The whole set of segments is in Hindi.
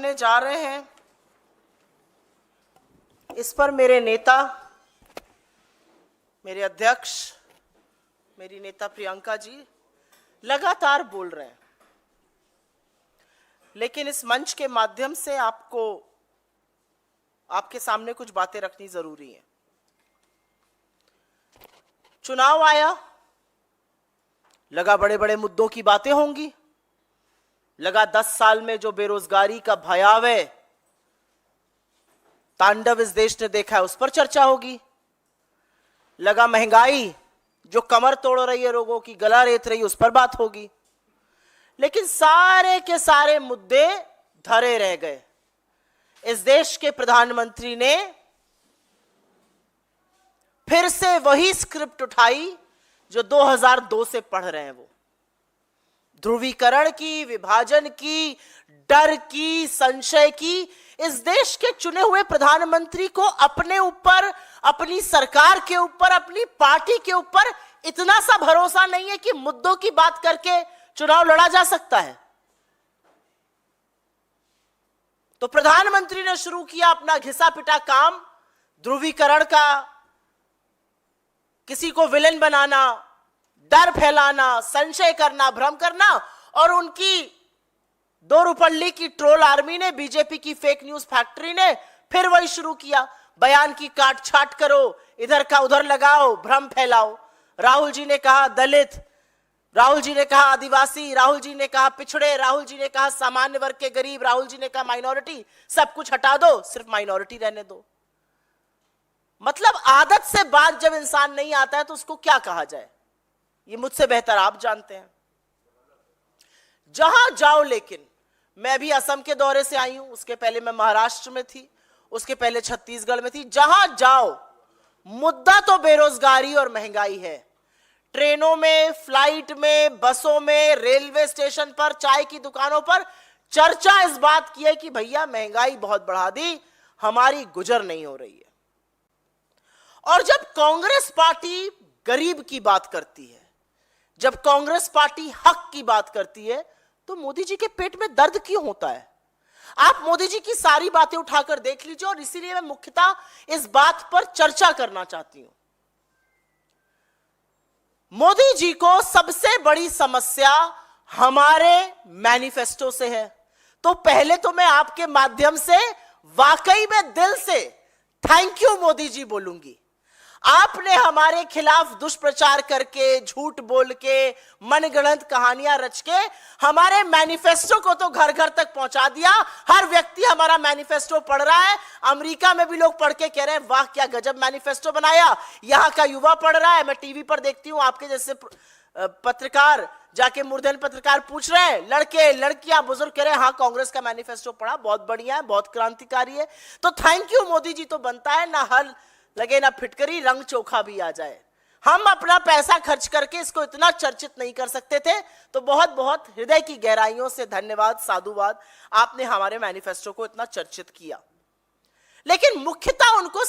करने जा रहे हैं, इस पर मेरे नेता, मेरे अध्यक्ष, मेरी नेता प्रियंका जी लगातार बोल रहे हैं, लेकिन इस मंच के माध्यम से आपको, आपके सामने कुछ बातें रखनी जरूरी है। चुनाव आया, लगा बड़े बड़े मुद्दों की बातें होंगी, लगा 10 साल में जो बेरोजगारी का भयावह तांडव इस देश ने देखा है उस पर चर्चा होगी, लगा महंगाई जो कमर तोड़ रही है, लोगों की गला रेत रही है, उस पर बात होगी। लेकिन सारे के सारे मुद्दे धरे रह गए। इस देश के प्रधानमंत्री ने फिर से वही स्क्रिप्ट उठाई जो 2002 से पढ़ रहे हैं, वो ध्रुवीकरण की, विभाजन की, डर की, संशय की। इस देश के चुने हुए प्रधानमंत्री को अपने ऊपर, अपनी सरकार के ऊपर, अपनी पार्टी के ऊपर इतना सा भरोसा नहीं है कि मुद्दों की बात करके चुनाव लड़ा जा सकता है। तो प्रधानमंत्री ने शुरू किया अपना घिसा पिटा काम, ध्रुवीकरण का, किसी को विलेन बनाना, डर फैलाना, संशय करना, भ्रम करना। और उनकी दो रुपल्ली की ट्रोल आर्मी ने, बीजेपी की फेक न्यूज फैक्ट्री ने फिर वही शुरू किया, बयान की काट छाट करो, इधर का उधर लगाओ, भ्रम फैलाओ। राहुल जी ने कहा दलित, राहुल जी ने कहा आदिवासी, राहुल जी ने कहा पिछड़े, राहुल जी ने कहा सामान्य वर्ग के गरीब, राहुल जी ने कहा माइनॉरिटी। सब कुछ हटा दो, सिर्फ माइनॉरिटी रहने दो। मतलब आदत से बात जब इंसान नहीं आता है तो उसको क्या कहा जाए, ये मुझसे बेहतर आप जानते हैं। जहां जाओ, लेकिन मैं भी असम के दौरे से आई हूं, उसके पहले मैं महाराष्ट्र में थी, उसके पहले छत्तीसगढ़ में थी। जहां जाओ मुद्दा तो बेरोजगारी और महंगाई है। ट्रेनों में, फ्लाइट में, बसों में, रेलवे स्टेशन पर, चाय की दुकानों पर चर्चा इस बात की है कि भैया महंगाई बहुत बढ़ा दी, हमारी गुजर नहीं हो रही है। और जब कांग्रेस पार्टी गरीब की बात करती है, जब कांग्रेस पार्टी हक की बात करती है, तो मोदी जी के पेट में दर्द क्यों होता है? आप मोदी जी की सारी बातें उठाकर देख लीजिए। और इसीलिए मैं मुख्यतः इस बात पर चर्चा करना चाहती हूं। मोदी जी को सबसे बड़ी समस्या हमारे मैनिफेस्टो से है। तो पहले तो मैं आपके माध्यम से वाकई में दिल से थैंक यू मोदी जी बोलूंगी। आपने हमारे खिलाफ दुष्प्रचार करके, झूठ बोल के, मनगढ़ंत कहानियां रच के हमारे मैनिफेस्टो को तो घर घर तक पहुंचा दिया। हर व्यक्ति हमारा मैनिफेस्टो पढ़ रहा है। अमेरिका में भी लोग पढ़ के कह रहे हैं वाह क्या गजब मैनिफेस्टो बनाया। यहां का युवा पढ़ रहा है। मैं टीवी पर देखती हूं, आपके जैसे पत्रकार जाके मूर्धन पत्रकार पूछ रहे हैं, लड़के लड़कियां बुजुर्ग कह रहे हैं हाँ कांग्रेस का मैनिफेस्टो पढ़ा, बहुत बढ़िया है, बहुत क्रांतिकारी है। तो थैंक यू मोदी जी तो बनता है, ना हल लगे ना फिटकरी, रंग चोखा भी आ जाए। हम अपना पैसा खर्च करके इसको इतना चर्चित नहीं कर सकते थे। तो बहुत बहुत हृदय की गहराइयों से धन्यवाद, साधुवाद, आपने हमारे मैनिफेस्टो को इतना चर्चित किया। लेकिन मुख्यतः उनको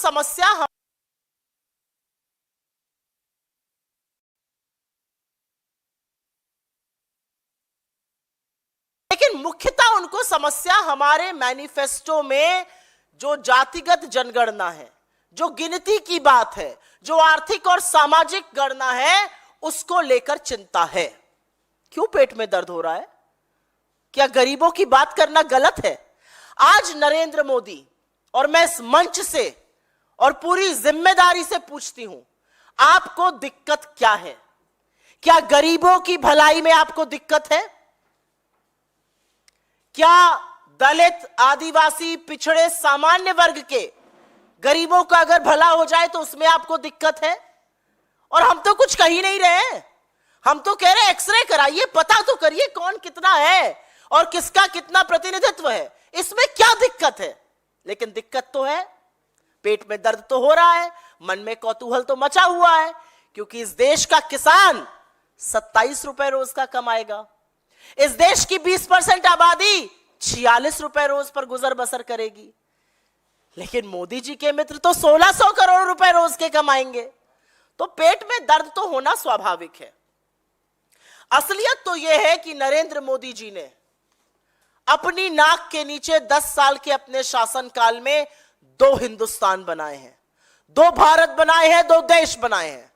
समस्या हमारे मैनिफेस्टो में जो जातिगत जनगणना है, जो गिनती की बात है, जो आर्थिक और सामाजिक गणना है, उसको लेकर चिंता है। क्यों पेट में दर्द हो रहा है? क्या गरीबों की बात करना गलत है? आज नरेंद्र मोदी, और मैं इस मंच से और पूरी जिम्मेदारी से पूछती हूं, आपको दिक्कत क्या है? क्या गरीबों की भलाई में आपको दिक्कत है? क्या दलित, आदिवासी, पिछड़े, सामान्य वर्ग के गरीबों का अगर भला हो जाए तो उसमें आपको दिक्कत है? और हम तो कुछ कह ही नहीं रहे। हम तो कह रहे हैं एक्सरे कराइए, पता तो करिए कौन कितना है और किसका कितना प्रतिनिधित्व है, इसमें क्या दिक्कत है? लेकिन दिक्कत तो है, पेट में दर्द तो हो रहा है, मन में कौतूहल तो मचा हुआ है। क्योंकि इस देश का किसान 27 रुपए रोज का कमाएगा। इस देश की 20% आबादी 46 रुपए रोज पर गुजर बसर करेगी। लेकिन मोदी जी के मित्र तो 1600 करोड़ रुपए रोज के कमाएंगे। तो पेट में दर्द तो होना स्वाभाविक है। असलियत तो यह है कि नरेंद्र मोदी जी ने अपनी नाक के नीचे 10 साल के अपने शासनकाल में 2 हिंदुस्तान बनाए हैं, 2 भारत बनाए हैं, 2 देश बनाए हैं।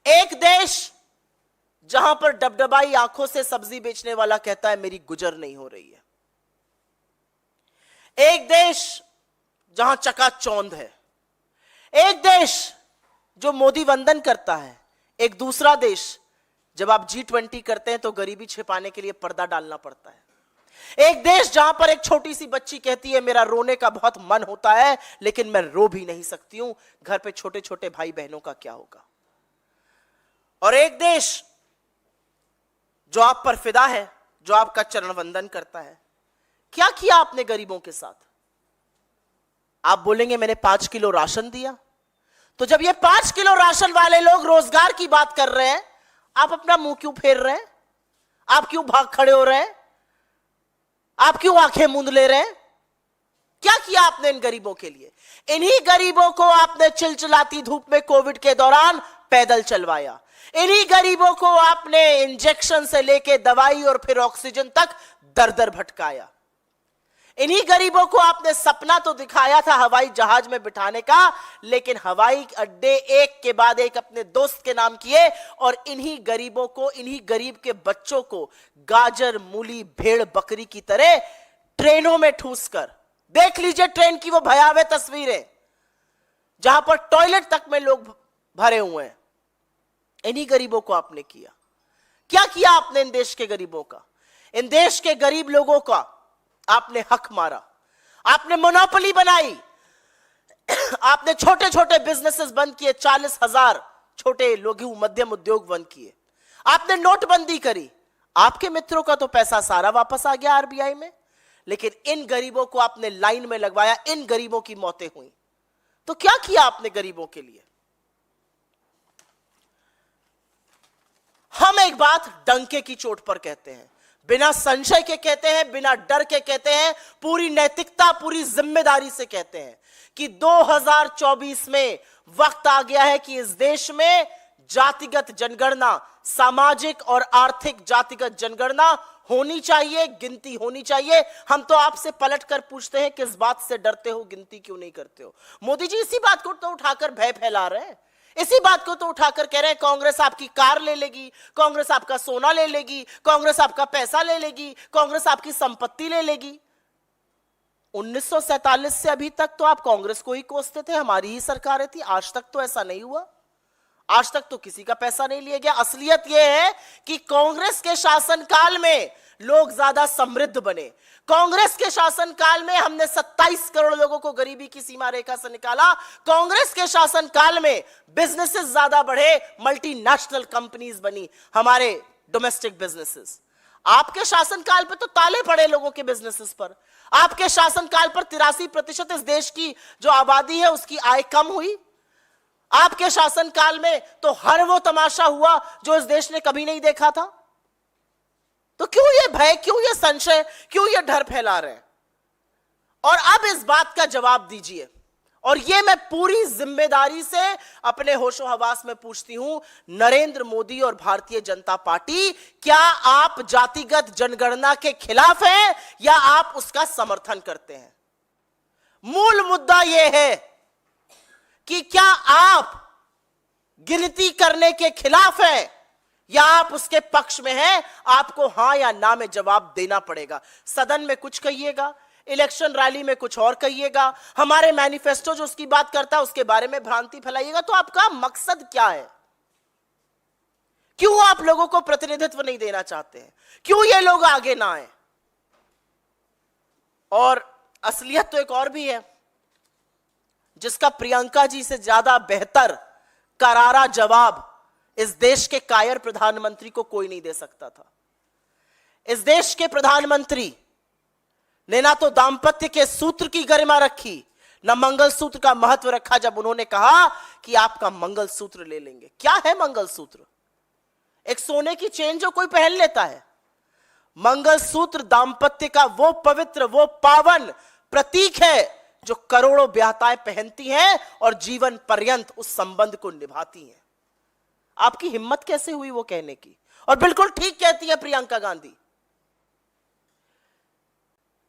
एक देश जहां पर डबडबाई आंखों से सब्जी बेचने वाला कहता है मेरी गुजर नहीं हो रही है। एक देश जहां चकाचौंध है। एक देश जो मोदी वंदन करता है। एक दूसरा देश जब आप G20 करते हैं तो गरीबी छिपाने के लिए पर्दा डालना पड़ता है। एक देश जहां पर एक छोटी सी बच्ची कहती है मेरा रोने का बहुत मन होता है लेकिन मैं रो भी नहीं सकती हूं, घर पे छोटे छोटे भाई बहनों का क्या होगा। और एक देश जो आप पर फिदा है, जो आपका चरण वंदन करता है। क्या किया आपने गरीबों के साथ? आप बोलेंगे मैंने 5 किलो राशन दिया। तो जब ये 5 किलो राशन वाले लोग रोजगार की बात कर रहे हैं, आप अपना मुंह क्यों फेर रहे हैं? आप क्यों भाग खड़े हो रहे हैं? आप क्यों आंखें मूंद ले रहे हैं? क्या किया आपने इन गरीबों के लिए? इन्हीं गरीबों को आपने चिलचिलाती धूप में कोविड के दौरान पैदल चलवाया। इन्हीं गरीबों को आपने इंजेक्शन से लेके दवाई और फिर ऑक्सीजन तक दर दर भटकाया। इन्हीं गरीबों को आपने सपना तो दिखाया था हवाई जहाज में बिठाने का, लेकिन हवाई अड्डे एक के बाद एक अपने दोस्त के नाम किए और इन्हीं गरीबों को, इन्हीं गरीब के बच्चों को गाजर, मूली, भेड़, बकरी की तरह ट्रेनों में ठूस कर, देख लीजिए ट्रेन की वो भयावह तस्वीरें जहां पर टॉयलेट तक में लोग भरे हुए हैं। इन्हीं गरीबों को आपने किया। क्या किया आपने इन देश के गरीबों का? इन देश के गरीब लोगों का आपने हक मारा, आपने मोनोपोली बनाई, आपने छोटे छोटे बिजनेसेस बंद किए, 40,000 छोटे लघु मध्यम उद्योग बंद किए, आपने नोटबंदी करी। आपके मित्रों का तो पैसा सारा वापस आ गया आरबीआई में, लेकिन इन गरीबों को आपने लाइन में लगवाया, इन गरीबों की मौतें हुई। तो क्या किया आपने गरीबों के लिए? हम एक बात डंके की चोट पर कहते हैं, बिना संशय के कहते हैं, बिना डर के कहते हैं, पूरी नैतिकता, पूरी जिम्मेदारी से कहते हैं कि 2024 में वक्त आ गया है कि इस देश में जातिगत जनगणना, सामाजिक और आर्थिक जातिगत जनगणना होनी चाहिए, गिनती होनी चाहिए। हम तो आपसे पलटकर पूछते हैं किस बात से डरते हो, गिनती क्यों नहीं करते हो? मोदी जी इसी बात को तो उठाकर भय फैला रहे हैं, इसी बात को तो उठाकर कह रहे हैं कांग्रेस आपकी कार ले लेगी, कांग्रेस आपका सोना ले लेगी, कांग्रेस आपका पैसा ले लेगी, कांग्रेस आपकी संपत्ति ले लेगी। 1947 से अभी तक तो आप कांग्रेस को ही कोसते थे, हमारी ही सरकारें थी। आज तक तो ऐसा नहीं हुआ, आज तक तो किसी का पैसा नहीं लिया गया। असलियत यह है कि कांग्रेस के शासनकाल में लोग ज्यादा समृद्ध बने। कांग्रेस के शासनकाल में हमने 27 करोड़ लोगों को गरीबी की सीमा रेखा से निकाला। कांग्रेस के शासनकाल में बिजनेसेस ज्यादा बढ़े, मल्टीनेशनल कंपनीज बनी, हमारे डोमेस्टिक बिजनेसेस। आपके शासनकाल पे तो ताले पड़े लोगों के बिजनेसेस पर। आपके शासनकाल पर 83% इस देश की जो आबादी है उसकी आय कम हुई। आपके शासनकाल में तो हर वो तमाशा हुआ जो इस देश ने कभी नहीं देखा था। तो क्यों ये भय, क्यों ये संशय, क्यों ये डर फैला रहे हैं? और अब इस बात का जवाब दीजिए, और ये मैं पूरी जिम्मेदारी से अपने होशो हवास में पूछती हूं, नरेंद्र मोदी और भारतीय जनता पार्टी, क्या आप जातिगत जनगणना के खिलाफ हैं या आप उसका समर्थन करते हैं? मूल मुद्दा यह है कि क्या आप गिनती करने के खिलाफ हैं या आप उसके पक्ष में हैं? आपको हां या ना में जवाब देना पड़ेगा। सदन में कुछ कहिएगा, इलेक्शन रैली में कुछ और कहिएगा, हमारे मैनिफेस्टो जो उसकी बात करता है उसके बारे में भ्रांति फैलाइएगा। तो आपका मकसद क्या है? क्यों आप लोगों को प्रतिनिधित्व नहीं देना चाहते हैं? क्यों ये लोग आगे ना आए? और असलियत तो एक और भी है जिसका प्रियंका जी से ज्यादा बेहतर करारा जवाब इस देश के कायर प्रधानमंत्री को कोई नहीं दे सकता था। इस देश के प्रधानमंत्री ने ना तो दाम्पत्य के सूत्र की गरिमा रखी, ना मंगलसूत्र का महत्व रखा जब उन्होंने कहा कि आपका मंगलसूत्र ले लेंगे। क्या है मंगलसूत्र? एक सोने की चेन जो कोई पहन लेता है। मंगलसूत्र दाम्पत्य का वो पवित्र, वो पावन प्रतीक है जो करोड़ों ब्याहताएं पहनती हैं और जीवन पर्यंत उस संबंध को निभाती हैं। आपकी हिम्मत कैसे हुई वो कहने की? और बिल्कुल ठीक कहती है प्रियंका गांधी।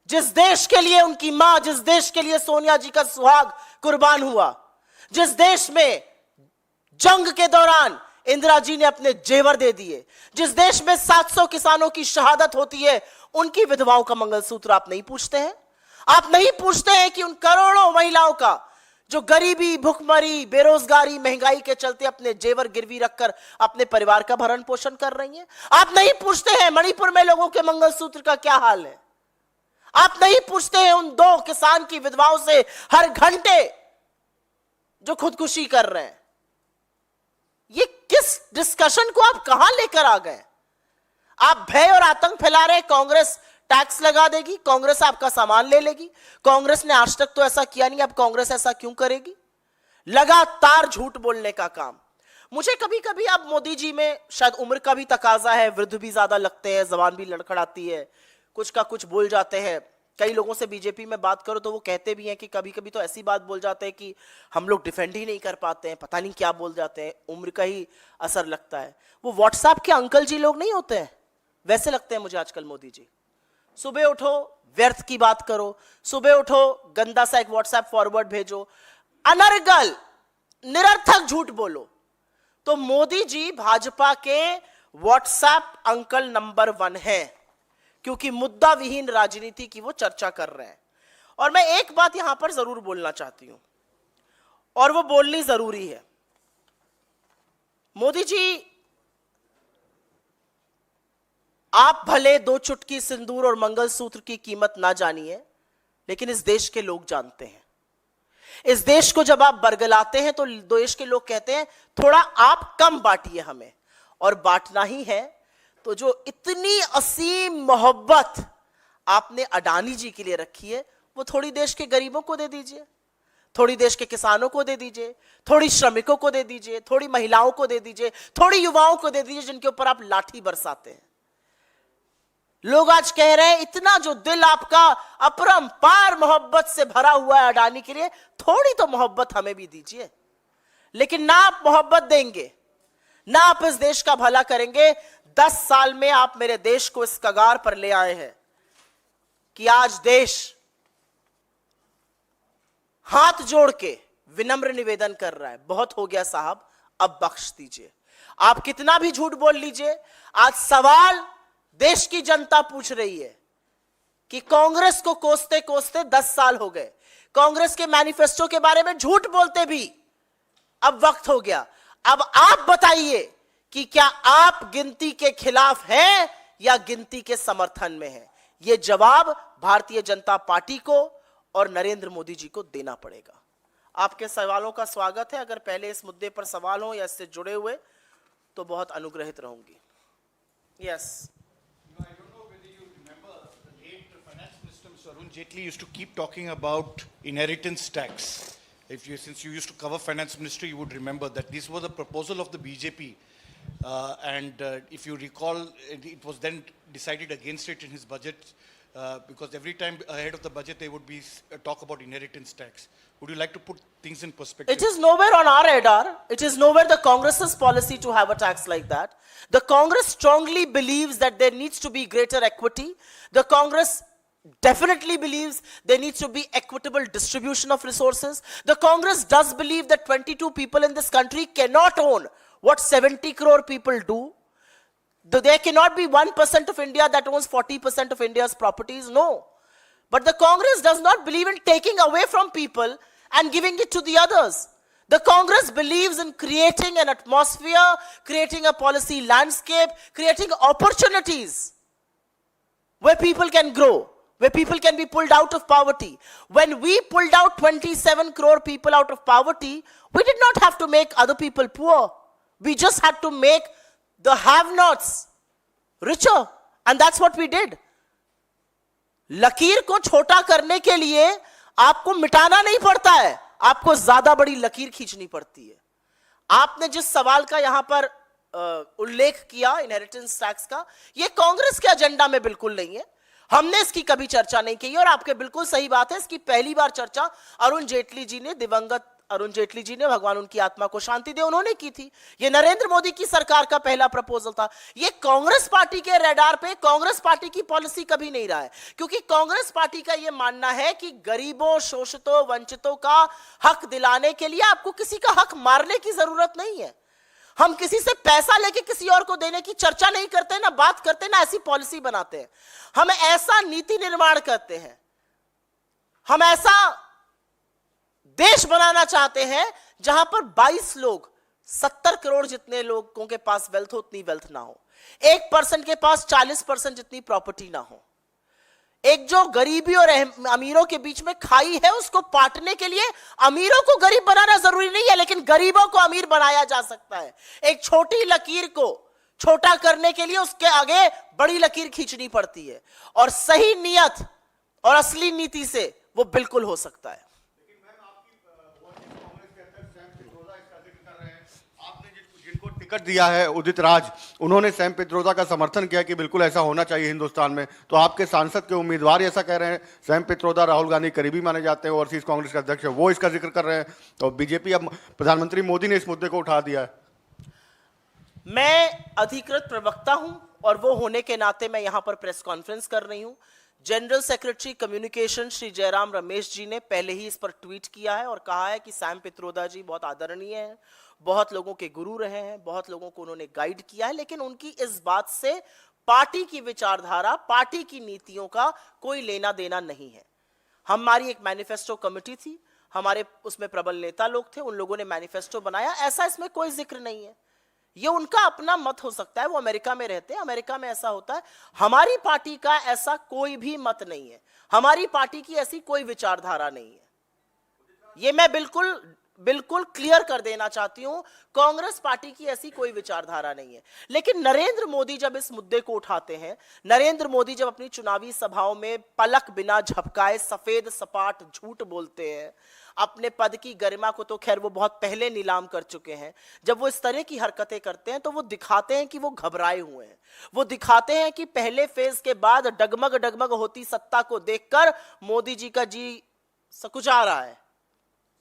जिस देश के लिए उनकी मां, जिस देश के लिए सोनिया जी का सुहाग कुर्बान हुआ, जिस देश में जंग के दौरान इंदिरा जी ने अपने जेवर दे दिए, जिस देश में 700 किसानों की शहादत होती है, उनकी विधवाओं का मंगलसूत्र आप नहीं पूछते हैं? आप नहीं पूछते हैं कि उन करोड़ों महिलाओं का जो गरीबी, भुखमरी, बेरोजगारी, महंगाई के चलते अपने जेवर गिरवी रखकर अपने परिवार का भरण पोषण कर रही हैं? आप नहीं पूछते हैं मणिपुर में लोगों के मंगलसूत्र का क्या हाल है? आप नहीं पूछते हैं उन 2 किसान की विधवाओं से हर घंटे जो खुदकुशी कर रहे हैं? ये किस डिस्कशन को आप कहां लेकर आ गए? आप भय और आतंक फैला रहे हैं। कांग्रेस टैक्स लगा देगी, कांग्रेस आपका सामान ले लेगी। कांग्रेस ने आज तक तो ऐसा किया नहीं, अब कांग्रेस ऐसा क्यों करेगी? लगातार झूठ बोलने का काम। मुझे कभी कभी अब मोदी जी में शायद उम्र का भी तकाजा है, वृद्ध भी ज्यादा लगते हैं, जबान भी लड़खड़ाती है, कुछ का कुछ बोल जाते हैं। कई लोगों से बीजेपी में बात करो तो वो कहते भी हैं कि कभी कभी तो ऐसी बात बोल जाते हैं कि हम लोग डिफेंड ही नहीं कर पाते हैं, पता नहीं क्या बोल जाते हैं, उम्र का ही असर लगता है। वो व्हाट्सएप के अंकल जी लोग नहीं होते हैं, वैसे लगते हैं मुझे आजकल मोदी जी। सुबह उठो व्यर्थ की बात करो, सुबह उठो गंदा सा एक व्हाट्सएप फॉरवर्ड भेजो, अनर्गल निरर्थक झूठ बोलो। तो मोदी जी भाजपा के व्हाट्सएप अंकल नंबर 1 है, क्योंकि मुद्दा विहीन राजनीति की वो चर्चा कर रहे हैं। और मैं एक बात यहां पर जरूर बोलना चाहती हूं, और वो बोलनी जरूरी है। मोदी जी, आप भले 2 चुटकी सिंदूर और मंगलसूत्र की कीमत ना जानिए, लेकिन इस देश के लोग जानते हैं। इस देश को जब आप बरगलाते हैं तो देश के लोग कहते हैं थोड़ा आप कम बांटिए हमें, और बांटना ही है तो जो इतनी असीम मोहब्बत आपने अडानी जी के लिए रखी है, वो थोड़ी देश के गरीबों को दे दीजिए, थोड़ी देश के किसानों को दे दीजिए, थोड़ी श्रमिकों को दे दीजिए, थोड़ी महिलाओं को दे दीजिए, थोड़ी युवाओं को दे दीजिए जिनके ऊपर आप लाठी बरसाते हैं। लोग आज कह रहे हैं इतना जो दिल आपका अपरंपार मोहब्बत से भरा हुआ है अडानी के लिए, थोड़ी तो मोहब्बत हमें भी दीजिए। लेकिन ना आप मोहब्बत देंगे, ना आप इस देश का भला करेंगे। 10 साल में आप मेरे देश को इस कगार पर ले आए हैं कि आज देश हाथ जोड़ के विनम्र निवेदन कर रहा है, बहुत हो गया साहब, अब बख्श दीजिए। आप कितना भी झूठ बोल लीजिए, आज सवाल देश की जनता पूछ रही है कि कांग्रेस को कोसते कोसते 10 साल हो गए, कांग्रेस के मैनिफेस्टो के बारे में झूठ बोलते भी अब वक्त हो गया। अब आप बताइए कि क्या आप गिनती के खिलाफ हैं या गिनती के समर्थन में हैं? यह जवाब भारतीय जनता पार्टी को और नरेंद्र मोदी जी को देना पड़ेगा। आपके सवालों का स्वागत है। अगर पहले इस मुद्दे पर सवाल हो या इससे जुड़े हुए तो बहुत अनुग्रहित रहूंगी। Yes. Arun Jaitley used to keep talking about inheritance tax. Since you used to cover finance ministry, you would remember that this was a proposal of the BJP, and if you recall, it was then decided against it in his budget, because every time ahead of the budget there would be talk about inheritance tax. Would you like to put things in perspective? It is nowhere on our radar. It is nowhere the Congress's policy to have a tax like that. The Congress strongly believes that there needs to be greater equity. The Congress definitely believes there needs to be equitable distribution of resources. The Congress does believe that 22 people in this country cannot own what 70 crore people do. There cannot be 1% of India that owns 40% of India's properties. No. But the Congress does not believe in taking away from people and giving it to the others. The Congress believes in creating an atmosphere, creating a policy landscape, creating opportunities where people can grow, where people can be pulled out of poverty. When we pulled out 27 crore people out of poverty, we did not have to make other people poor. We just had to make the have-nots richer. And that's what we did. लकीर को छोटा करने के लिए आपको मिटाना नहीं पड़ता है, आपको ज्यादा बड़ी लकीर खींचनी पड़ती है। आपने जिस सवाल का यहां पर उल्लेख किया इनहेरिटेंस टैक्स का, यह कांग्रेस के एजेंडा में बिल्कुल नहीं है। हमने इसकी कभी चर्चा नहीं की, और आपके बिल्कुल सही बात है, इसकी पहली बार चर्चा अरुण जेटली जी ने दिवंगत अरुण जेटली जी ने, भगवान उनकी आत्मा को शांति दे, उन्होंने की थी। ये नरेंद्र मोदी की सरकार का पहला प्रपोजल था। ये कांग्रेस पार्टी के रडार पे कांग्रेस पार्टी की पॉलिसी कभी नहीं रहा है, क्योंकि कांग्रेस पार्टी का यह मानना है कि गरीबों, शोषितों, वंचितों का हक दिलाने के लिए आपको किसी का हक मारने की जरूरत नहीं है। हम किसी से पैसा लेके किसी और को देने की चर्चा नहीं करते, ना बात करते, ना ऐसी पॉलिसी बनाते हैं। हम ऐसा नीति निर्माण करते हैं, हम ऐसा देश बनाना चाहते हैं जहां पर 22 लोग, 70 करोड़ जितने लोगों के पास वेल्थ हो उतनी वेल्थ ना हो, 1% के पास 40% जितनी प्रॉपर्टी ना हो। एक जो गरीबी और अमीरों के बीच में खाई है, उसको पाटने के लिए अमीरों को गरीब बनाना जरूरी नहीं है, लेकिन गरीबों को अमीर बनाया जा सकता है। एक छोटी लकीर को छोटा करने के लिए उसके आगे बड़ी लकीर खींचनी पड़ती है, और सही नियत और असली नीति से वो बिल्कुल हो सकता है। जिनको टिकट दिया है उदित राज, उन्होंने सैम पित्रोदा का समर्थन किया कि बिल्कुल ऐसा होना चाहिए हिंदुस्तान में। तो आपके सांसद के उम्मीदवार ऐसा कह रहे हैं, सैम पित्रोदा राहुल गांधी करीबी माने जाते हैं, ओवरसीज कांग्रेस के अध्यक्ष है, वो इसका जिक्र कर रहे हैं, तो बीजेपी, अब प्रधानमंत्री मोदी ने इस मुद्दे को उठा दिया है। मैं अधिकृत प्रवक्ता हूं और वो होने के नाते मैं यहां पर प्रेस कॉन्फ्रेंस कर रही हूं। General secretary communication Shri Jairam Ramesh ji ने पहले ही इस पर ट्वीट किया है और कहा है कि सैम पित्रोदा जी बहुत आदरणीय हैं, बहुत लोगों के गुरु रहे हैं, बहुत लोगों को उन्होंने गाइड किया है, लेकिन उनकी इस बात से पार्टी की विचारधारा, पार्टी की नीतियों का कोई लेना देना नहीं है। हमारी एक मैनिफेस्टो कमेटी थी, हमारे उसमें प्रबल नेता लोग थे, उन लोगों ने मैनिफेस्टो बनाया, ऐसा इसमें कोई जिक्र नहीं है। ये उनका अपना मत हो सकता है, वो अमेरिका में रहते हैं, अमेरिका में ऐसा होता है। हमारी पार्टी का ऐसा कोई भी मत नहीं है, हमारी पार्टी की ऐसी कोई विचारधारा नहीं है। ये मैं बिल्कुल क्लियर कर देना चाहती हूं, कांग्रेस पार्टी की ऐसी कोई विचारधारा नहीं है। लेकिन नरेंद्र मोदी जब इस मुद्दे को उठाते हैं, नरेंद्र मोदी जब अपनी चुनावी सभाओं में पलक बिना झपकाए सफेद सपाट झूठ बोलते हैं, अपने पद की गरिमा को तो खैर वो बहुत पहले नीलाम कर चुके हैं, जब वो इस तरह की हरकतें करते हैं तो वो दिखाते हैं कि वो घबराए हुए हैं। वो दिखाते हैं कि पहले फेज के बाद डगमग होती सत्ता को देखकर मोदी जी का जी सकुचा रहा है,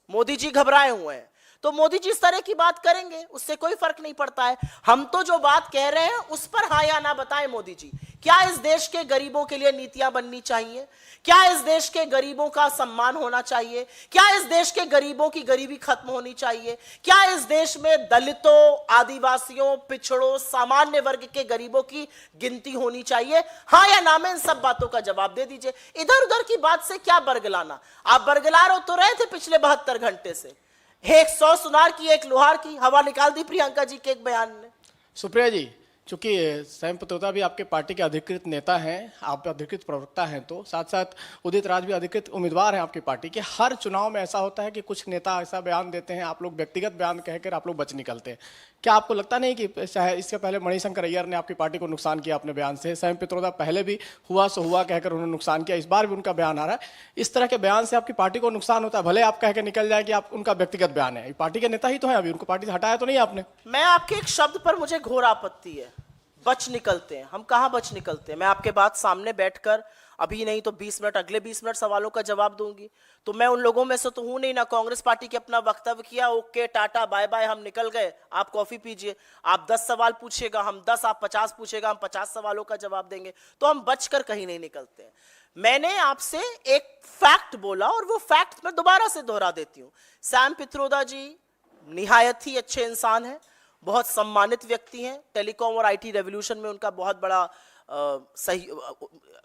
मोदी जी घबराए हुए हैं। तो मोदी जी इस तरह की बात करेंगे, उससे कोई फर्क नहीं पड़ता है। हम तो जो बात कह रहे हैं उस पर हाँ या ना बताएं मोदी जी। क्या इस देश के गरीबों के लिए नीतियां बननी चाहिए? क्या इस देश के गरीबों का सम्मान होना चाहिए? क्या इस देश के गरीबों की गरीबी खत्म होनी चाहिए? क्या इस देश में दलितों, आदिवासियों, पिछड़ों, सामान्य वर्ग के गरीबों की गिनती होनी चाहिए? हाँ या ना में इन सब बातों का जवाब दे दीजिए। इधर उधर की बात से क्या बरगलाना? आप बरगलार हो तो रहे थे पिछले 72 घंटे से। एक 100 सुनार की, एक लोहार की हवा निकाल दी प्रियंका जी के एक बयान ने। सुप्रिया जी, चूंकि सैम पित्रोदा भी आपके पार्टी के अधिकृत नेता हैं, आप अधिकृत प्रवक्ता हैं, तो साथ साथ उदित राज भी अधिकृत उम्मीदवार हैं आपकी पार्टी के। हर चुनाव में ऐसा होता है कि कुछ नेता ऐसा बयान देते हैं, आप लोग व्यक्तिगत बयान कहकर आप लोग बच निकलते हैं। क्या आपको लगता नहीं कि इससे पहले मणिशंकर अय्यर ने आपकी पार्टी को नुकसान किया अपने बयान से? सैम पित्रोदा पहले भी हुआ सो हुआ कहकर उन्होंने नुकसान किया, इस बार भी उनका बयान आ रहा है। इस तरह के बयान से आपकी पार्टी को नुकसान होता है, भले आप कह के निकल जाए कि आप उनका व्यक्तिगत बयान है, पार्टी के नेता ही तो है, अभी उनको पार्टी से हटाया तो नहीं आपने। मैं आपके एक शब्द पर मुझे घोर आपत्ति है, बच निकलते हैं। हम कहां बच निकलते हैं? मैं आपके बात सामने बैठकर अभी नहीं तो 20 मिनट, अगले 20 मिनट सवालों का जवाब दूंगी। तो मैं उन लोगों में से तो हूं नहीं ना। कांग्रेस पार्टी के अपना वक्तव्य किया, ओके टाटा बाय बाय, हम निकल गए, आप कॉफी पीजिए। आप 10 सवाल पूछिएगा, हम 10, आप 50 पूछेगा, हम 50 सवालों का जवाब देंगे। तो हम बचकर कहीं नहीं निकलते हैं। मैंने आपसे एक फैक्ट बोला और वो फैक्ट मैं दोबारा से दोहरा देती हूं। सैम पित्रोदा जी निहायत ही अच्छे इंसान हैं, बहुत सम्मानित व्यक्ति हैं। टेलीकॉम और आईटी रेवोल्यूशन में उनका बहुत बड़ा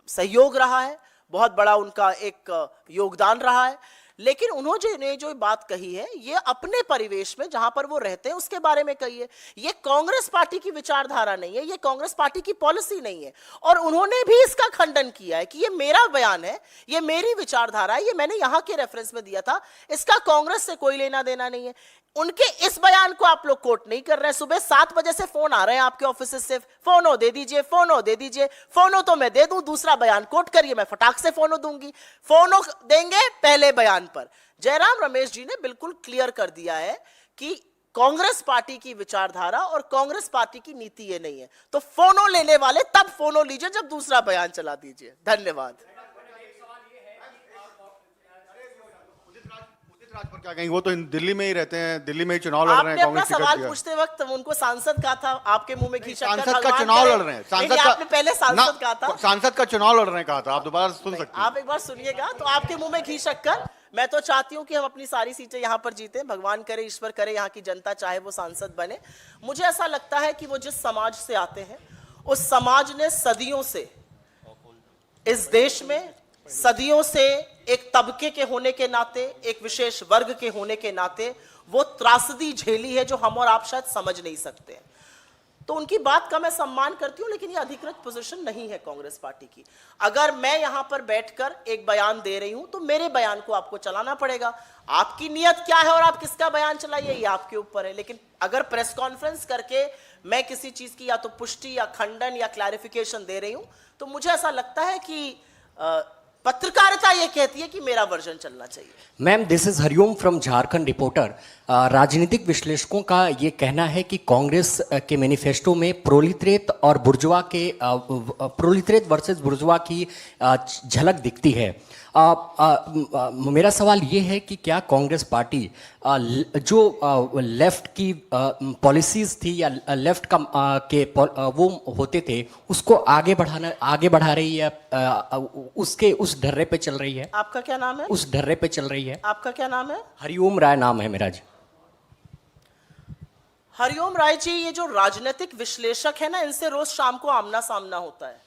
सहयोग रहा है, बहुत बड़ा उनका एक योगदान रहा है। लेकिन उन्होंने जो बात कही है, ये अपने परिवेश में जहां पर वो रहते हैं उसके बारे में कही है। ये कांग्रेस पार्टी की विचारधारा नहीं है, ये कांग्रेस पार्टी की पॉलिसी नहीं है। और उन्होंने भी इसका खंडन किया है कि ये मेरा बयान है, ये मेरी विचारधारा है, ये मैंने यहां के रेफरेंस में दिया था, इसका कांग्रेस से कोई लेना देना नहीं है। उनके इस बयान को आप लोग कोट नहीं कर रहे हैं। सुबह 7 बजे से फोन आ रहे हैं आपके ऑफिस से, फोनो दे दीजिए, फोनो दे दीजिए। फोनो तो मैं दे दूं, दूसरा बयान कोट करिए, मैं फटाक से फोनो दूंगी। फोनो देंगे पहले बयान पर। जयराम रमेश जी ने बिल्कुल क्लियर कर दिया है कि कांग्रेस पार्टी की विचारधारा और कांग्रेस पार्टी की नीति ये नहीं है। तो फोनो लेने वाले तब फोनो लीजिए जब दूसरा बयान चला दीजिए। धन्यवाद। राज पर क्या कहेंगे? वो तो दिल्ली में ही रहते हैं, दिल्ली में ही चुनाव लड़ रहे आपने हैं, अपना कांग्रेस टिकट सवाल दिया। पूछते वक्त उनको सांसद कहा था, आपके मुंह में घी शक्कर सांसद का भगवान चुनाव करे। लड़ रहे हैं, नहीं, सांसद आपने पहले सांसद कहा था। सांसद का चुनाव लड़ रहे हैं कहा था, आप दोबारा सुन सकते हैं। आप एक बार सुनिएगा तो आपके मुंह में घी शक्कर। मैं तो चाहती हूं कि हम अपनी सारी सीटें यहां पर जीते, भगवान करे, ईश्वर करे, यहां की जनता चाहे वो सांसद बने। मुझे ऐसा लगता है कि वो जिस समाज से आते हैं, उस समाज ने सदियों से इस देश में, सदियों से एक तबके के होने के नाते, एक विशेष वर्ग के होने के नाते वो त्रासदी झेली है जो हम और आप शायद समझ नहीं सकते हैं। तो उनकी बात का मैं सम्मान करती हूं, लेकिन ये अधिकृत पोजीशन नहीं है कांग्रेस पार्टी की। अगर मैं यहां पर बैठकर एक बयान दे रही हूं तो मेरे बयान को आपको चलाना पड़ेगा। आपकी नीयत क्या है और आप किसका बयान चलाइए ये आपके ऊपर है। लेकिन अगर प्रेस कॉन्फ्रेंस करके मैं किसी चीज की या तो पुष्टि या खंडन या क्लैरिफिकेशन दे रही हूं तो मुझे ऐसा लगता है कि पत्रकारिता ये कहती है कि मेरा वर्जन चलना चाहिए। Ma'am, this is Hariom from Jharkhand reporter. राजनीतिक विश्लेषकोों का ये कहना है कि कांग्रेस के मैनिफेस्टो में प्रोलितरेट और बुर्जुआ के प्रोलितरेट वर्सेस बुर्जुआ की झलक दिखती है। मेरा सवाल ये है कि क्या कांग्रेस पार्टी जो लेफ्ट की पॉलिसीज थी या लेफ्ट का वो होते थे उसको आगे बढ़ा रही है, उसके उस ढर्रे पे चल रही है? आपका क्या नाम है? उस ढर्रे पे चल रही है। आपका क्या नाम है? हरिओम राय नाम है मेरा जी। हरिओम राय जी, ये जो राजनीतिक विश्लेषक है ना, इनसे रोज शाम को आमना सामना होता है।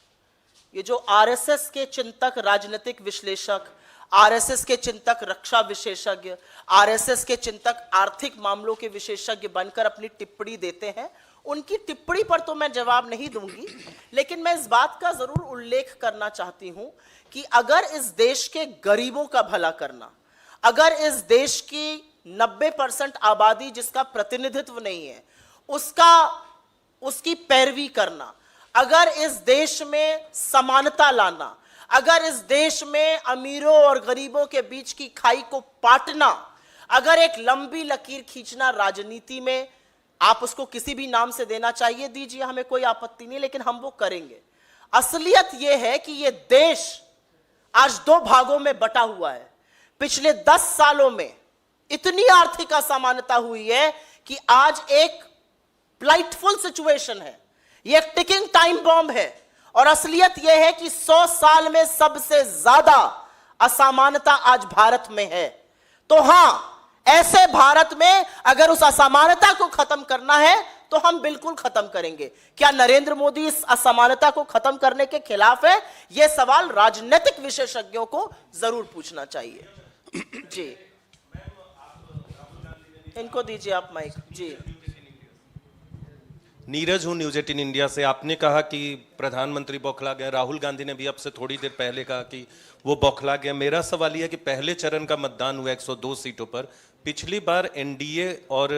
ये जो आरएसएस के चिंतक राजनीतिक विश्लेषक, आरएसएस के चिंतक रक्षा विशेषज्ञ, आरएसएस के चिंतक आर्थिक मामलों के विशेषज्ञ बनकर अपनी टिप्पणी देते हैं, उनकी टिप्पणी पर तो मैं जवाब नहीं दूंगी। लेकिन मैं इस बात का जरूर उल्लेख करना चाहती हूं कि अगर इस देश के गरीबों का भला करना, अगर इस देश की 90% आबादी जिसका प्रतिनिधित्व नहीं है उसकी पैरवी करना, अगर इस देश में समानता लाना, अगर इस देश में अमीरों और गरीबों के बीच की खाई को पाटना, अगर एक लंबी लकीर खींचना राजनीति में, आप उसको किसी भी नाम से देना चाहिए दीजिए, हमें कोई आपत्ति नहीं, लेकिन हम वो करेंगे। असलियत यह है कि यह देश आज 2 भागों में बटा हुआ है। पिछले 10 सालों में इतनी आर्थिक असमानता हुई है कि आज एक प्लाइटफुल सिचुएशन है, ये एक टिकिंग टाइम बॉम्ब है। और असलियत यह है कि 100 साल में सबसे ज्यादा असमानता आज भारत में है। तो हां, ऐसे भारत में अगर उस असमानता को खत्म करना है तो हम बिल्कुल खत्म करेंगे। क्या नरेंद्र मोदी इस असमानता को खत्म करने के खिलाफ है? यह सवाल राजनीतिक विशेषज्ञों को जरूर पूछना चाहिए। जी, इनको दीजिए आप माइक। जी, नीरज हूं, न्यूज 18 इंडिया से। आपने कहा कि प्रधानमंत्री बौखला गए, राहुल गांधी ने भी अब से थोड़ी देर पहले कहा कि वो बौखला गए। मेरा सवाल यह है कि पहले चरण का मतदान हुआ 102 सीटों पर। पिछली बार एनडीए और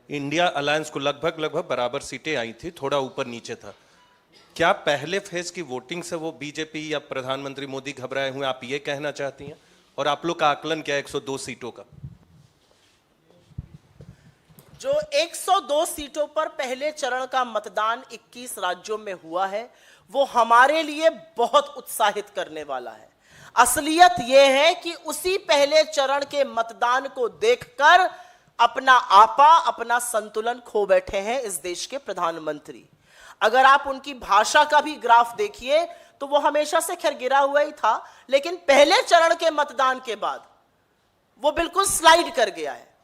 इंडिया अलायंस को लगभग बराबर सीटें आई थी, थोड़ा ऊपर नीचे था। क्या पहले फेज की वोटिंग से वो बीजेपी या प्रधानमंत्री मोदी घबराए हुए, आप ये कहना चाहती हैं? और आप लोग का आकलन क्या है 102 सीटों का? जो 102 सीटों पर पहले चरण का मतदान 21 राज्यों में हुआ है, वो हमारे लिए बहुत उत्साहित करने वाला है। असलियत यह है कि उसी पहले चरण के मतदान को देखकर अपना आपा, अपना संतुलन खो बैठे हैं इस देश के प्रधानमंत्री। अगर आप उनकी भाषा का भी ग्राफ देखिए तो वो हमेशा से खैर गिरा हुआ ही था, लेकिन पहले चरण के मतदान के बाद वो बिल्कुल स्लाइड कर गया है।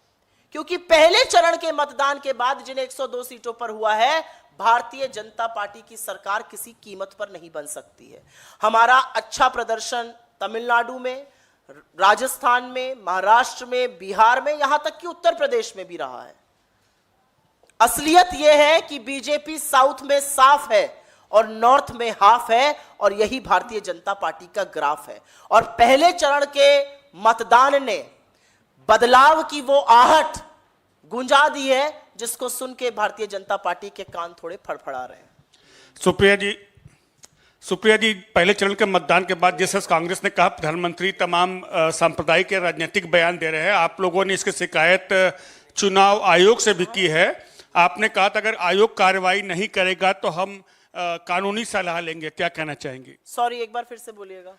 क्योंकि पहले चरण के मतदान के बाद जिन 102 सीटों पर हुआ है, भारतीय जनता पार्टी की सरकार किसी कीमत पर नहीं बन सकती है। हमारा अच्छा प्रदर्शन तमिलनाडु में, राजस्थान में, महाराष्ट्र में, बिहार में, यहां तक कि उत्तर प्रदेश में भी रहा है। असलियत यह है कि बीजेपी साउथ में साफ है और नॉर्थ में हाफ है, और यही भारतीय जनता पार्टी का ग्राफ है। और पहले चरण के मतदान ने बदलाव की वो आहट गुंजा दी है जिसको सुन के भारतीय जनता पार्टी के कान थोड़े फड़फड़ा रहे हैं। सुप्रिया जी, पहले चरण के मतदान के बाद जैसे कांग्रेस ने कहा प्रधानमंत्री तमाम सांप्रदायिक या राजनीतिक बयान दे रहे हैं, आप लोगों ने इसकी शिकायत चुनाव आयोग से भी की है। आपने कहा था अगर आयोग कार्रवाई नहीं करेगा तो हम कानूनी सलाह लेंगे, क्या कहना चाहेंगे? सॉरी, एक बार फिर से बोलिएगा।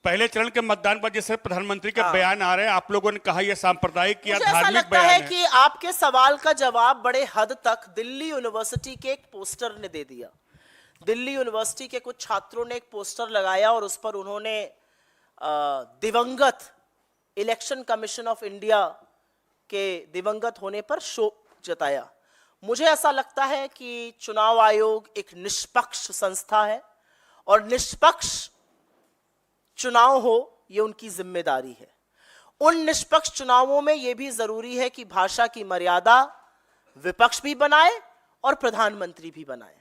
पहले चरण के मतदान पर जैसे प्रधानमंत्री के बयान आ रहे हैं, आप लोगों ने कहा यह सांप्रदायिक या मुझे ऐसा धार्मिक लगता है बयान है। कि आपके सवाल का जवाब बड़े हद तक दिल्ली यूनिवर्सिटी के एक पोस्टर ने दे दिया। दिल्ली यूनिवर्सिटी के कुछ छात्रों ने एक पोस्टर लगाया और उस पर उन्होंने दिवंगत इलेक्शन कमीशन ऑफ इंडिया के दिवंगत होने पर शोक जताया। मुझे ऐसा लगता है कि चुनाव आयोग एक निष्पक्ष संस्था है और निष्पक्ष चुनाव हो ये उनकी जिम्मेदारी है। उन निष्पक्ष चुनावों में यह भी जरूरी है कि भाषा की मर्यादा विपक्ष भी बनाए और प्रधानमंत्री भी बनाए।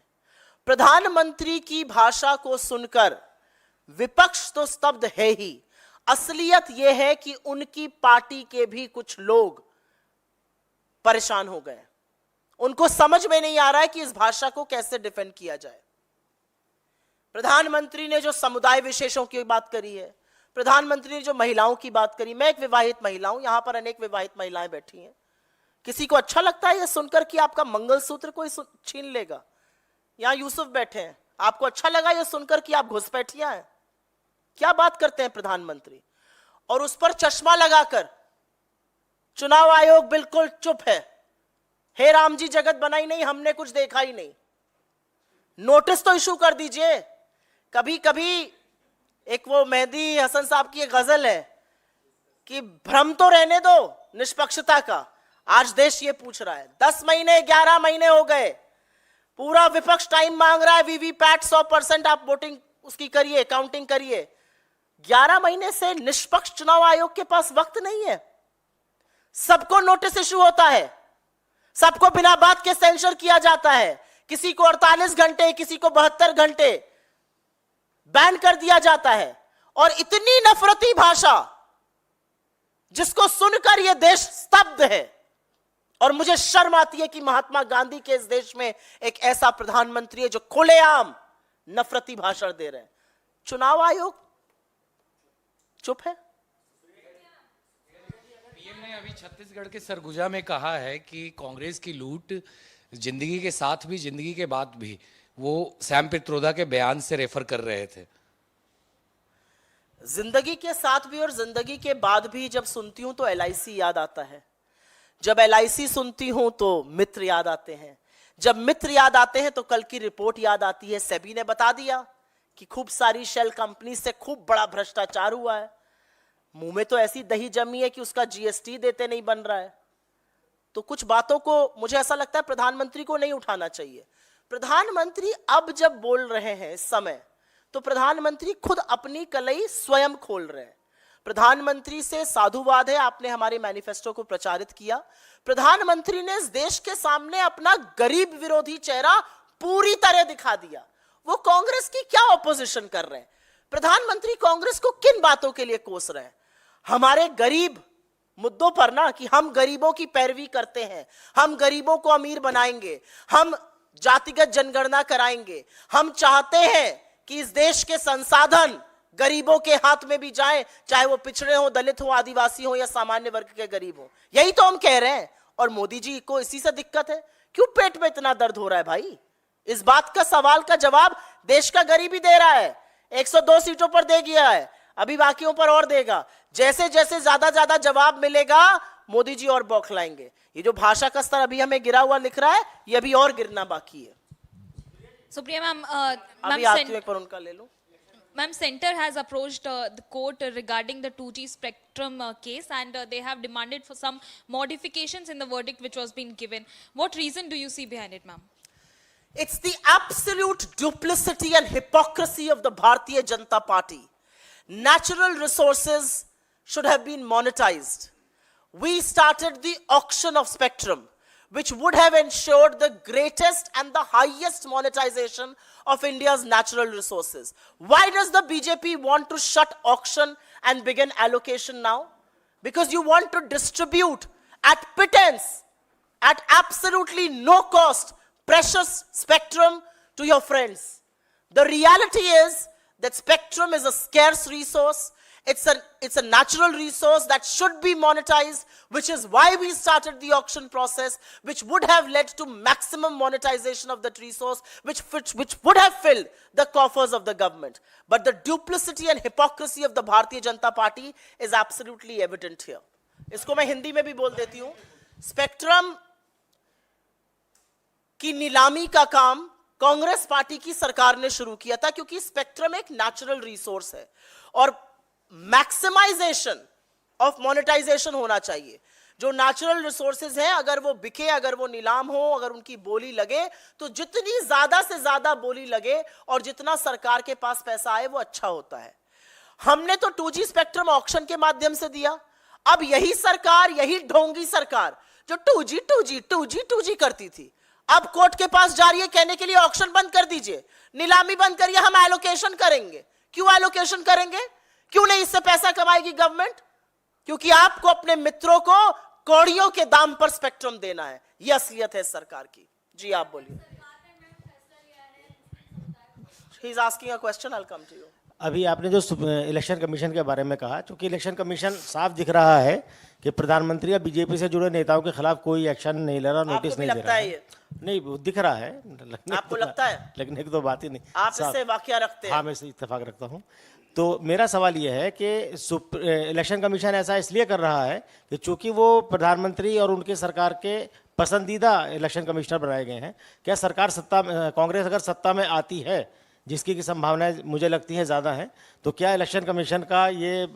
प्रधानमंत्री की भाषा को सुनकर विपक्ष तो स्तब्ध है ही, असलियत यह है कि उनकी पार्टी के भी कुछ लोग परेशान हो गए। उनको समझ में नहीं आ रहा है कि इस भाषा को कैसे डिफेंड किया जाए। प्रधानमंत्री ने जो समुदाय विशेषों की बात करी है, प्रधानमंत्री ने जो महिलाओं की बात करी, मैं एक विवाहित महिला हूं, यहां पर अनेक विवाहित महिलाएं बैठी हैं। किसी को अच्छा लगता है यह सुनकर कि आपका मंगलसूत्र कोई छीन लेगा? यहां यूसुफ बैठे हैं, आपको अच्छा लगा यह सुनकर कि आप घुसपैठिया हैं? क्या बात करते हैं प्रधानमंत्री? और उस पर चश्मा लगाकर चुनाव आयोग बिल्कुल चुप है। हे राम जी जगत बनाई नहीं, हमने कुछ देखा ही नहीं। नोटिस तो इशू कर दीजिए। कभी कभी एक वो मेहदी हसन साहब की एक गजल है कि भ्रम तो रहने दो निष्पक्षता का। आज देश ये पूछ रहा है, 10 महीने 11 महीने हो गए, पूरा विपक्ष टाइम मांग रहा है, वीवीपैट 100% आप वोटिंग उसकी करिए, काउंटिंग करिए। 11 महीने से निष्पक्ष चुनाव आयोग के पास वक्त नहीं है। सबको नोटिस इशू होता है, सबको बिना बात के सेंसर किया जाता है, किसी को 48 घंटे, किसी को 72 घंटे बैन कर दिया जाता है। और इतनी नफरती भाषा जिसको सुनकर यह देश स्तब्ध है। और मुझे शर्म आती है कि महात्मा गांधी के इस देश में एक ऐसा प्रधानमंत्री है जो खुलेआम नफरती भाषण दे रहे हैं। चुनाव आयोग चुप है। पीएम ने अभी छत्तीसगढ़ के सरगुजा में कहा है कि कांग्रेस की लूट जिंदगी के साथ भी जिंदगी के बाद भी, वो सैम पित्रोदा के बयान से रेफर कर रहे थे। जिंदगी के साथ भी और जिंदगी के बाद भी जब सुनती हूं तो एलआईसी याद आता है। जब एलआईसी सुनती हूं तो मित्र याद आते हैं। जब मित्र याद आते हैं तो कल की रिपोर्ट याद आती है। सेबी ने बता दिया कि खूब सारी शेल कंपनी से खूब बड़ा भ्रष्टाचार हुआ है। मुंह में तो ऐसी दही जमी है कि उसका जीएसटी देते नहीं बन रहा है। तो कुछ बातों को मुझे ऐसा लगता है प्रधानमंत्री को नहीं उठाना चाहिए। प्रधानमंत्री अब जब बोल रहे हैं इस समय, तो प्रधानमंत्री खुद अपनी कलई स्वयं खोल रहे हैं। प्रधानमंत्री से साधुवाद है, आपने हमारे मैनिफेस्टो को प्रचारित किया। प्रधानमंत्री ने इस देश के सामने अपना गरीब विरोधी चेहरा पूरी तरह दिखा दिया। वो कांग्रेस की क्या ऑपोजिशन कर रहे हैं? प्रधानमंत्री कांग्रेस को किन बातों के लिए कोस रहे हैं? हमारे गरीब मुद्दों पर ना, कि हम गरीबों की पैरवी करते हैं, हम गरीबों को अमीर बनाएंगे, हम जातिगत जनगणना कराएंगे, हम चाहते हैं कि इस देश के संसाधन गरीबों के हाथ में भी जाएं, चाहे वो पिछड़े हो, दलित हो, आदिवासी हो या सामान्य वर्ग के गरीब हो। यही तो हम कह रहे हैं। और मोदी जी को इसी से दिक्कत है। क्यों पेट में इतना दर्द हो रहा है भाई? इस बात का सवाल का जवाब देश का गरीब ही दे रहा है। 102 सीटों पर दे गया है, अभी बाकियों पर और देगा। जैसे जैसे ज्यादा जवाब मिलेगा मोदी जी और बौखलाएंगे। ये जो भाषा का स्तर अभी हमें गिरा हुआ लिख रहा है, ये अभी और गिरना बाकी है। सुप्रिया मैम, अभी आती हूं, एक पर उनका ले लो। Ma'am, Center has approached the court regarding the 2G spectrum case, and they have demanded for some modifications in the verdict which was being given. What reason do you see behind it, ma'am? It's the absolute duplicity and hypocrisy of the Bharatiya Janata Party. Natural resources should have been monetized. We started the auction of spectrum, which would have ensured the greatest and the highest monetization of India's natural resources. Why does the BJP want to shut auction and begin allocation now? Because you want to distribute at pittance, at absolutely no cost, precious spectrum to your friends. The reality is that spectrum is a scarce resource. It's a natural resource that should be monetized, which is why we started the auction process, which would have led to maximum monetization of that resource, which would have filled the coffers of the government. But the duplicity and hypocrisy of the Bharatiya Janata Party is absolutely evident here. इसको मैं हिंदी में भी बोल देती हूं. स्पेक्ट्रम की नीलामी का काम कांग्रेस पार्टी की सरकार ने शुरू किया था, क्योंकि स्पेक्ट्रम एक नेचुरल रिसोर्स है और मैक्सिमाइजेशन ऑफ मोनेटाइजेशन होना चाहिए. जो नेचुरल रिसोर्सेज हैं, अगर वो बिके, अगर वो नीलाम हो, अगर उनकी बोली लगे, तो जितनी ज्यादा से ज्यादा बोली लगे और जितना सरकार के पास पैसा आए वो अच्छा होता है. हमने तो 2G स्पेक्ट्रम ऑक्शन के माध्यम से दिया. अब यही सरकार, यही ढोंगी सरकार जो 2G करती थी, अब कोर्ट के पास जा रही है कहने के लिए ऑक्शन बंद कर दीजिए, नीलामी बंद करिए, हम एलोकेशन करेंगे. क्यों एलोकेशन करेंगे? क्यों नहीं इससे पैसा कमाएगी गवर्नमेंट? क्योंकि आपको अपने मित्रों को कौड़ियों के दाम पर स्पेक्ट्रम देना है. यह असलियत है सरकार की. जी आप बोलिए. He is asking a question, I will come to you. अभी आपने जो इलेक्शन कमीशन के बारे में कहा, क्योंकि इलेक्शन कमीशन साफ दिख रहा है कि प्रधानमंत्री या बीजेपी से जुड़े नेताओं के खिलाफ कोई एक्शन नहीं ले रहा, नोटिस नहीं दे रहा है. नहीं, वो दिख रहा है. आपको लगता है? लेकिन एक दो बात ही नहीं. आप इससे वाकया रखते हैं? हाँ, मैं इससे इत्तेफाक रखता हूँ. तो मेरा सवाल यह है कि इलेक्शन कमीशन ऐसा इसलिए कर रहा है कि चूंकि वो प्रधानमंत्री और उनकी सरकार के पसंदीदा इलेक्शन कमिश्नर बनाए गए हैं. क्या सरकार कांग्रेस अगर सत्ता में आती है, जिसकी की संभावनाएं मुझे लगती है ज़्यादा हैं, तो क्या इलेक्शन कमीशन का ये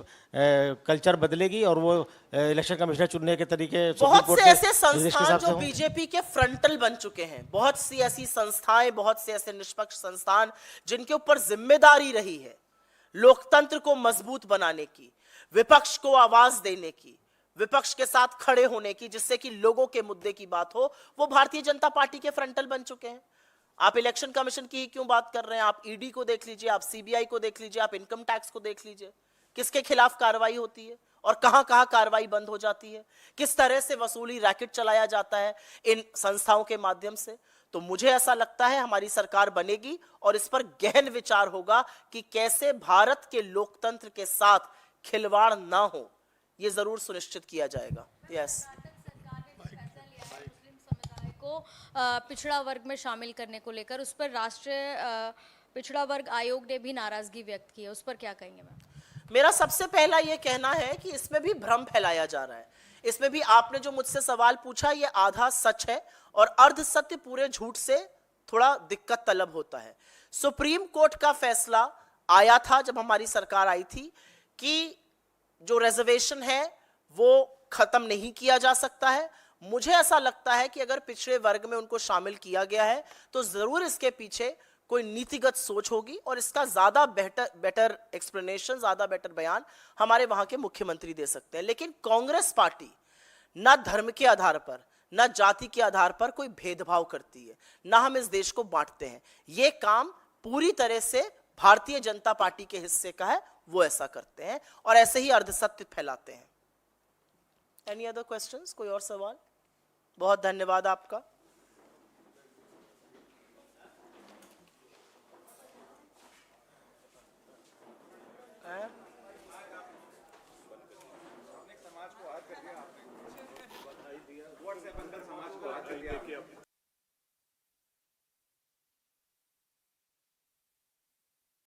कल्चर बदलेगी और वो इलेक्शन कमिश्नर चुनने के तरीके बहुत से ऐसे संस्थान जो बीजेपी के फ्रंटल बन चुके हैं, बहुत सी ऐसी संस्थाएं, बहुत से ऐसे निष्पक्ष संस्थान जिनके ऊपर जिम्मेदारी रही है लोकतंत्र को मजबूत बनाने की, विपक्ष को आवाज देने की, विपक्ष के साथ खड़े होने की, जिससे कि लोगों के मुद्दे की बात हो, वो भारतीय जनता पार्टी के फ्रंटल बन चुके हैं. आप इलेक्शन कमीशन की क्यों बात कर रहे हैं? आप ईडी को देख लीजिए, आप सीबीआई को देख लीजिए, आप इनकम टैक्स को देख लीजिए. किसके खिलाफ कार्रवाई होती है और कहां कहां कार्रवाई बंद हो जाती है, किस तरह से वसूली रैकेट चलाया जाता है इन संस्थाओं के माध्यम से. तो मुझे ऐसा लगता है हमारी सरकार बनेगी और इस पर गहन विचार होगा कि कैसे भारत के लोकतंत्र के साथ खिलवाड़ ना हो, यह जरूर सुनिश्चित किया जाएगा. यस. को पिछड़ा वर्ग में शामिल करने को लेकर उस पर राष्ट्रीय पिछड़ा वर्ग आयोग ने भी नाराजगी व्यक्त की है, उस पर क्या कहेंगे मैम? मेरा सबसे पहला यह कहना है कि इसमें भी भ्रम फैलाया जा रहा है. इसमें भी आपने जो मुझसे सवाल पूछा, यह आधा सच है और अर्ध सत्य पूरे झूठ से थोड़ा दिक्कत तलब होता है. सुप्रीम कोर्ट का फैसला आया था जब हमारी सरकार आई थी कि जो रिजर्वेशन है वो खत्म नहीं किया जा सकता है. मुझे ऐसा लगता है कि अगर पिछड़े वर्ग में उनको शामिल किया गया है तो जरूर इसके पीछे कोई नीतिगत सोच होगी और इसका ज्यादा बेटर एक्सप्लेनेशन, ज्यादा बेटर बयान हमारे वहां के मुख्यमंत्री दे सकते हैं. लेकिन कांग्रेस पार्टी ना धर्म के आधार पर, ना जाति के आधार पर कोई भेदभाव करती है, ना हम इस देश को बांटते हैं. ये काम पूरी तरह से भारतीय जनता पार्टी के हिस्से का है, वो ऐसा करते हैं और ऐसे ही अर्धसत्य फैलाते हैं. Any other questions? कोई और सवाल? बहुत धन्यवाद आपका. समाज को